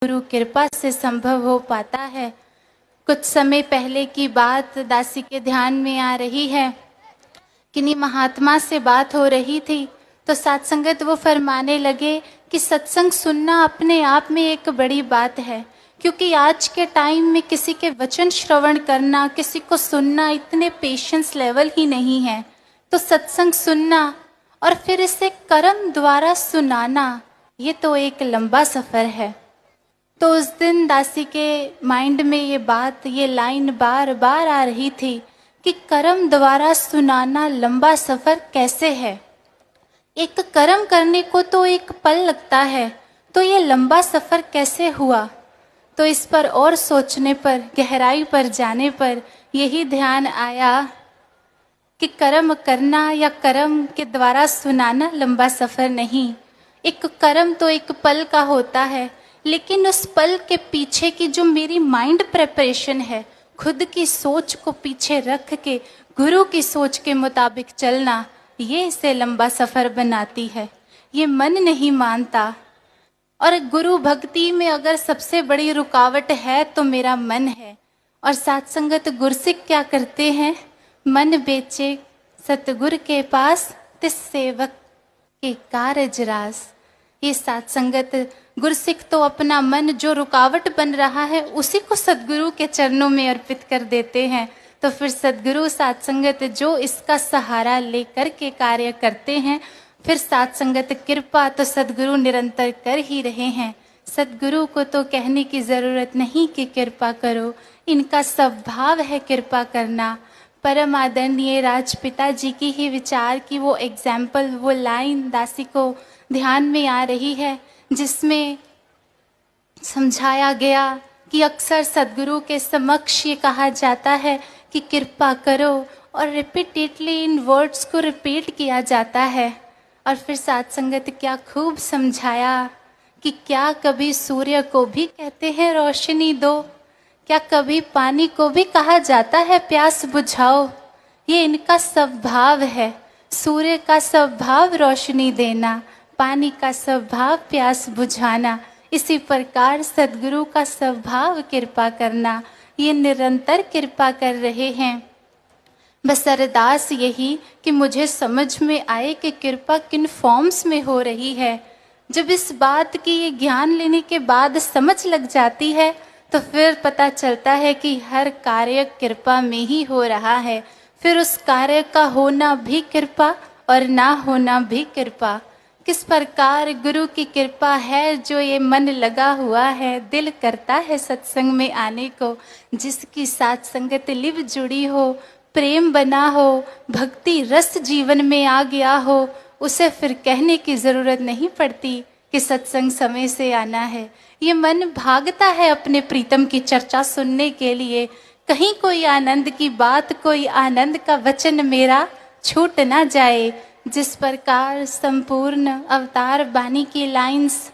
गुरु कृपा से संभव हो पाता है। कुछ समय पहले की बात दासी के ध्यान में आ रही है। किन्हीं महात्मा से बात हो रही थी तो सत्संगत वो फरमाने लगे कि सत्संग सुनना अपने आप में एक बड़ी बात है, क्योंकि आज के टाइम में किसी के वचन श्रवण करना, किसी को सुनना इतने पेशेंस लेवल ही नहीं है। तो सत्संग सुनना और फिर इसे कर्म द्वारा सुनाना, ये तो एक लंबा सफ़र है। तो उस दिन दासी के माइंड में ये बात, ये लाइन बार बार आ रही थी कि कर्म द्वारा सुनाना लंबा सफ़र कैसे है। एक कर्म करने को तो एक पल लगता है, तो ये लंबा सफ़र कैसे हुआ। तो इस पर और सोचने पर, गहराई पर जाने पर यही ध्यान आया कि कर्म करना या कर्म के द्वारा सुनाना लंबा सफ़र नहीं। एक कर्म तो एक पल का होता है, लेकिन उस पल के पीछे की जो मेरी माइंड प्रिपरेशन है, खुद की सोच को पीछे रख के गुरु की सोच के मुताबिक चलना, ये इसे लंबा सफ़र बनाती है। ये मन नहीं मानता। और गुरु भक्ति में अगर सबसे बड़ी रुकावट है तो मेरा मन है। और सत्संगत गुरसिक क्या करते हैं, मन बेचे सतगुर के पास, तिस सेवक के कारज रास। ये सत्संगत गुरसिक तो अपना मन जो रुकावट बन रहा है उसी को सदगुरु के चरणों में अर्पित कर देते हैं। तो फिर सदगुरु सत्संगत जो इसका सहारा लेकर के कार्य करते हैं, फिर सत्संगत कृपा तो सदगुरु निरंतर कर ही रहे हैं। सदगुरु को तो कहने की ज़रूरत नहीं कि कृपा करो, इनका स्वभाव है कृपा करना। परम आदरणीय राजपिता जी की ही विचार की वो एग्जाम्पल, वो लाइन दासी को ध्यान में आ रही है, जिसमें समझाया गया कि अक्सर सदगुरु के समक्ष ये कहा जाता है कि कृपा करो, और रिपीटेडली इन वर्ड्स को रिपीट किया जाता है। और फिर सत्संगत क्या खूब समझाया कि क्या कभी सूर्य को भी कहते हैं रोशनी दो, क्या कभी पानी को भी कहा जाता है प्यास बुझाओ। ये इनका स्वभाव है। सूर्य का स्वभाव रोशनी देना, पानी का स्वभाव प्यास बुझाना। इसी प्रकार सदगुरु का स्वभाव कृपा करना। ये निरंतर कृपा कर रहे हैं। बस अरदास यही कि मुझे समझ में आए कि कृपा किन फॉर्म्स में हो रही है। जब इस बात की ये ज्ञान लेने के बाद समझ लग जाती है तो फिर पता चलता है कि हर कार्य कृपा में ही हो रहा है। फिर उस कार्य का होना भी कृपा और ना होना भी कृपा। किस प्रकार गुरु की कृपा है जो ये मन लगा हुआ है, दिल करता है सत्संग में आने को। जिसकी साथ संगत लिव जुड़ी हो, प्रेम बना हो, भक्ति रस जीवन में आ गया हो, उसे फिर कहने की ज़रूरत नहीं पड़ती कि सत्संग समय से आना है। ये मन भागता है अपने प्रीतम की चर्चा सुनने के लिए। कहीं कोई आनंद की बात, कोई आनंद का वचन मेरा छूट ना जाए। जिस प्रकार संपूर्ण अवतार बानी की लाइंस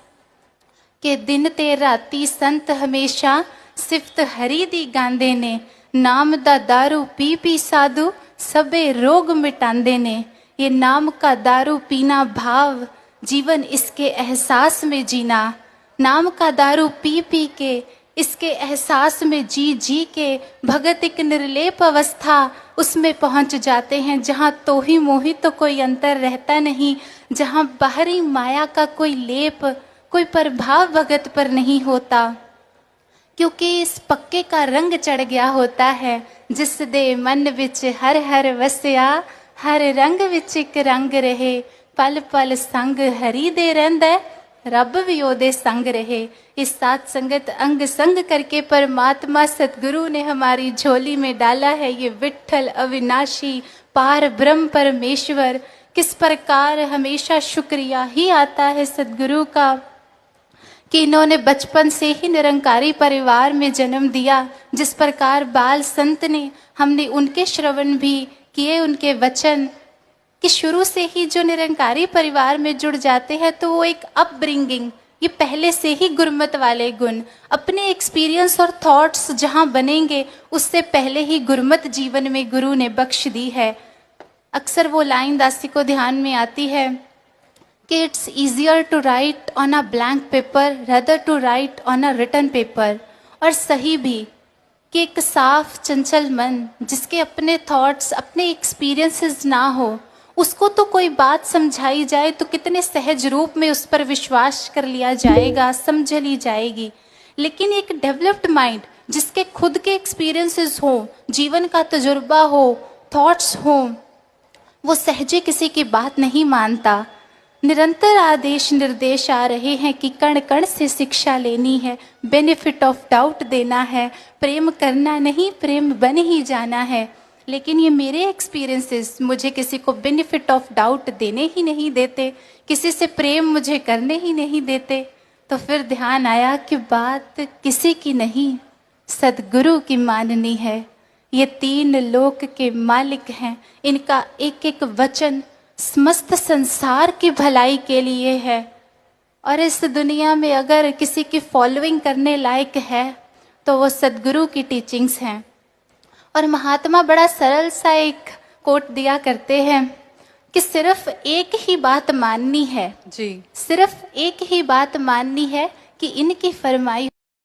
के दिन ते राती संत हमेशा सिफत हरि दी गांदे ने, नाम दा दारू पी पी साधु सबे रोग मिटांदे ने। ये नाम का दारू पीना भाव, जीवन इसके एहसास में जीना। नाम का दारू पी पी के, इसके एहसास में जी जी के भगत एक निर्लेप अवस्था उसमें पहुंच जाते हैं, जहाँ तो ही मोही तो कोई अंतर रहता नहीं, जहाँ बाहरी माया का कोई लेप, कोई प्रभाव भगत पर नहीं होता, क्योंकि इस पक्के का रंग चढ़ गया होता है। जिस दे मन विच हर हर वसिया, हर रंग विच एक रंग रहे, पल पल संग हरि दे रहिंदा, रब भी ओदे संग रहे। इस साथ संगत अंग संग करके परमात्मा सतगुरु ने हमारी झोली में डाला है ये विठल अविनाशी पार ब्रह्म परमेश्वर। किस प्रकार हमेशा शुक्रिया ही आता है सतगुरु का कि इन्होंने बचपन से ही निरंकारी परिवार में जन्म दिया। जिस प्रकार बाल संत ने, हमने उनके श्रवण भी किए, उनके वचन कि शुरू से ही जो निरंकारी परिवार में जुड़ जाते हैं तो वो एक अपब्रिंगिंग, ये पहले से ही गुरमत वाले गुण, अपने एक्सपीरियंस और थॉट्स जहाँ बनेंगे उससे पहले ही गुरमत जीवन में गुरु ने बख्श दी है। अक्सर वो लाइन दासी को ध्यान में आती है कि it's easier to write on a blank paper rather to write on a written paper. और सही भी कि एक साफ चंचल मन जिसके अपने थॉट्स अपने एक्सपीरियंसेस ना हो, उसको तो कोई बात समझाई जाए तो कितने सहज रूप में उस पर विश्वास कर लिया जाएगा, समझ ली जाएगी। लेकिन एक डेवलप्ड माइंड जिसके खुद के एक्सपीरियंसेस हो, जीवन का तजुर्बा हो, थॉट्स हो, वो सहजे किसी की बात नहीं मानता। निरंतर आदेश निर्देश आ रहे हैं कि कण कण से शिक्षा लेनी है, बेनिफिट ऑफ डाउट देना है, प्रेम करना नहीं प्रेम बन ही जाना है। लेकिन ये मेरे एक्सपीरियंसेस मुझे किसी को बेनिफिट ऑफ डाउट देने ही नहीं देते, किसी से प्रेम मुझे करने ही नहीं देते। तो फिर ध्यान आया कि बात किसी की नहीं, सदगुरु की माननी है। ये 3 लोक के मालिक हैं, इनका एक एक वचन समस्त संसार की भलाई के लिए है। और इस दुनिया में अगर किसी की फॉलोइंग करने लायक है तो वो सदगुरु की टीचिंग्स हैं। और महात्मा बड़ा सरल सा एक कोट दिया करते हैं कि सिर्फ एक ही बात माननी है जी, सिर्फ एक ही बात माननी है कि इनकी फरमाई